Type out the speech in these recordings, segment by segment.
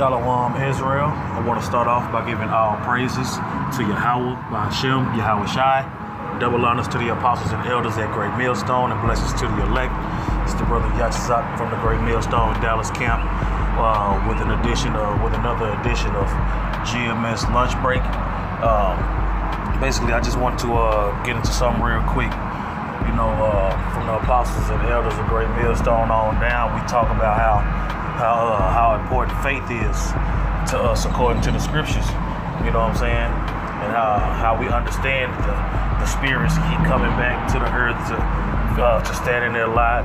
Shalom Israel. I want to start off by giving all praises to Yahweh, Hashem, Yahawashi. Double honors to the apostles and elders at Great Millstone, and blessings to the elect. It's the brother Yahawashi from the Great Millstone Dallas camp, with another edition of GMS Lunchbreak. Basically, I just want to get into something real quick. From the apostles and elders of Great Millstone on down, we talk about how important faith is to us according to the scriptures. You know what I'm saying? And how we understand the spirits keep coming back to the earth to stand in their light,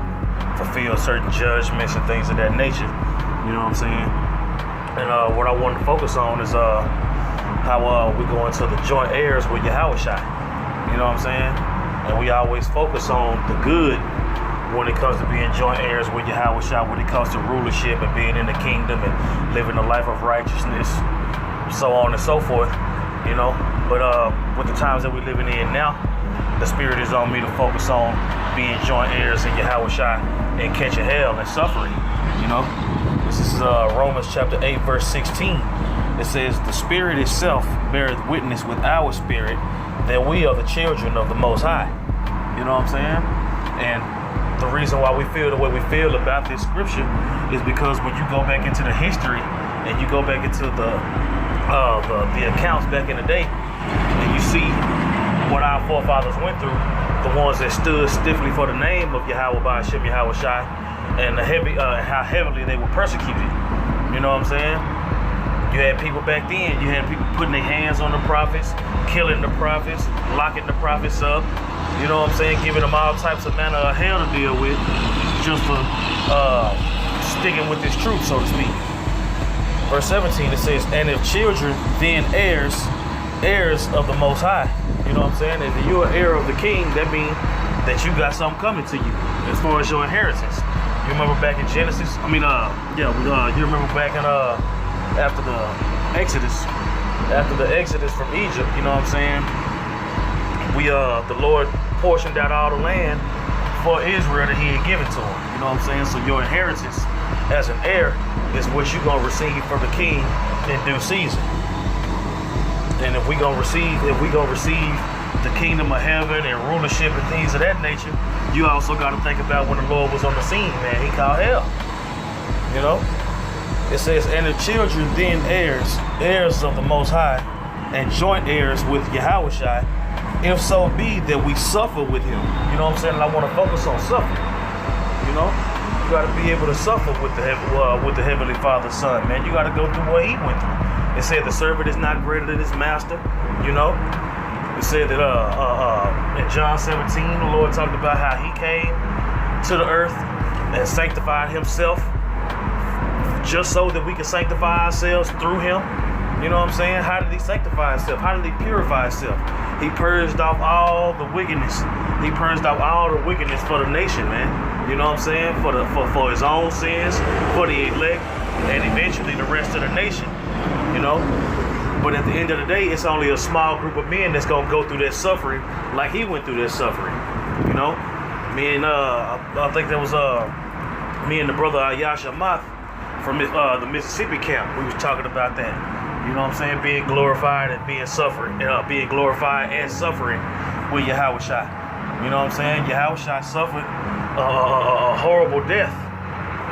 fulfill certain judgments and things of that nature. You know what I'm saying? And what I want to focus on is how we go into the joint heirs with Yahawashi. You know what I'm saying? And we always focus on the good when it comes to being joint heirs with Yahawashi, when it comes to rulership and being in the kingdom and living a life of righteousness, so on and so forth, you know. But with the times that we're living in now, the spirit is on me to focus on being joint heirs in Yahawashi and catching hell and suffering, you know. This is Romans chapter 8, verse 16. It says, "The Spirit itself beareth witness with our spirit that we are the children of the Most High." You know what I'm saying? And the reason why we feel the way we feel about this scripture is because when you go back into the history and you go back into the accounts back in the day, and you see what our forefathers went through, the ones that stood stiffly for the name of Yahweh by Hashem Yahawashi, and how heavily they were persecuted. You know what I'm saying? You had people back then, you had people putting their hands on the prophets, killing the prophets, locking the prophets up, you know what I'm saying, giving them all types of manner of hell to deal with, just for sticking with this truth, so to speak. Verse 17, it says, "And if children, then heirs of the Most High." You know what I'm saying? If you're an heir of the king, that means that you got something coming to you as far as your inheritance. You remember back in Genesis? You remember back in after the Exodus from Egypt, you know what I'm saying? The Lord portioned out all the land for Israel that He had given to them. You know what I'm saying? So your inheritance as an heir is what you're gonna receive from the King in due season. And if we gonna receive the kingdom of heaven and rulership and things of that nature, you also got to think about when the Lord was on the scene, man. He called hell. You know? It says, "And the children then heirs of the Most High, and joint heirs with Yahawashi, if so be that we suffer with Him." You know what I'm saying? And I want to focus on suffering. You know, you got to be able to suffer with the Heavenly Father's Son, man. You got to go through what He went through. It said the servant is not greater than his master. You know, it said that in John 17, the Lord talked about how He came to the earth and sanctified Himself, just so that we can sanctify ourselves through Him. You know what I'm saying? How did He sanctify Himself? How did He purify Himself? He purged off all the wickedness. He purged off all the wickedness for the nation, man. You know what I'm saying? For His own sins, for the elect, and eventually the rest of the nation. You know? But at the end of the day, it's only a small group of men that's gonna go through that suffering like He went through that suffering. You know? I think that was me and the brother Yahawashi from the Mississippi camp. We was talking about that. You know what I'm saying? Being glorified and being suffering. Being glorified and suffering with Yahawashi. You know what I'm saying? Yahawashi suffered a horrible death,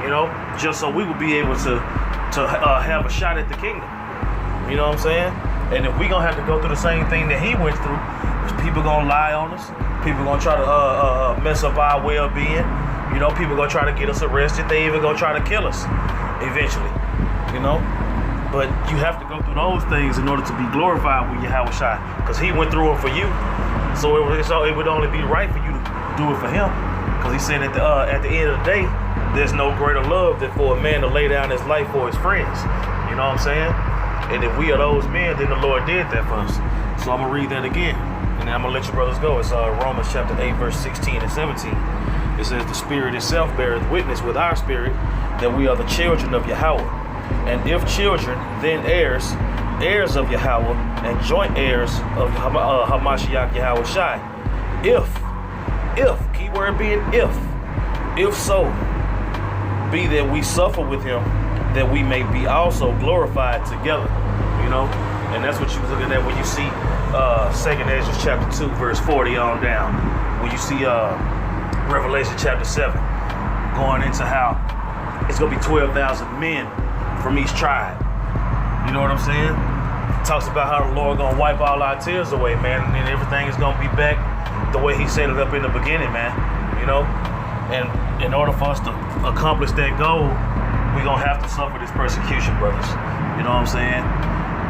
you know, just so we would be able to have a shot at the kingdom. You know what I'm saying? And if we gonna have to go through the same thing that He went through, people gonna lie on us. People gonna try to mess up our well-being. You know, people gonna try to get us arrested. They even gonna try to kill us eventually, you know. But you have to go through those things in order to be glorified with Yahawashi, because He went through them for you. So it would only be right for you to do it for Him, because He said at the end of the day, there's no greater love than for a man to lay down his life for his friends. You know what I'm saying? And if we are those men, then the Lord did that for us. So I'm gonna read that again, and then I'm gonna let you brothers go. It's Romans chapter 8, verse 16 and 17. It says, "The Spirit itself beareth witness with our spirit that we are the children of Yahweh. And if children, then heirs of Yahweh, and joint heirs of Hamashiach Yahawashi. If, keyword being if so be that we suffer with Him, that we may be also glorified together, you know. And that's what you was looking at when you see 2nd Ezra chapter 2 verse 40 on down, when you see Revelation chapter 7 going into how it's gonna be 12,000 men from each tribe. You know what I'm saying? Talks about how the Lord gonna wipe all our tears away, man, and then everything is gonna be back the way he set it up in the beginning, man. You know? And in order for us to accomplish that goal, we're gonna have to suffer this persecution, brothers. You know what I'm saying?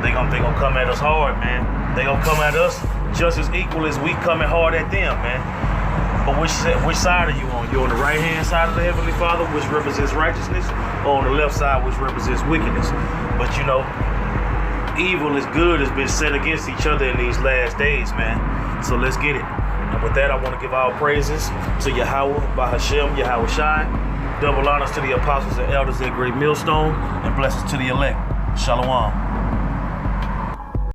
They gonna come at us hard, man. They gonna come at us just as equal as we coming hard at them, man. But which side are you on? You're on the right-hand side of the Heavenly Father, which represents righteousness, or on the left side, which represents wickedness. But you know, evil is good has been set against each other in these last days, man. So let's get it. And with that, I want to give all praises to Yahweh, Bahashem, Yahawashi. Double honors to the apostles and elders at Great Millstone, and blessings to the elect. Shalom.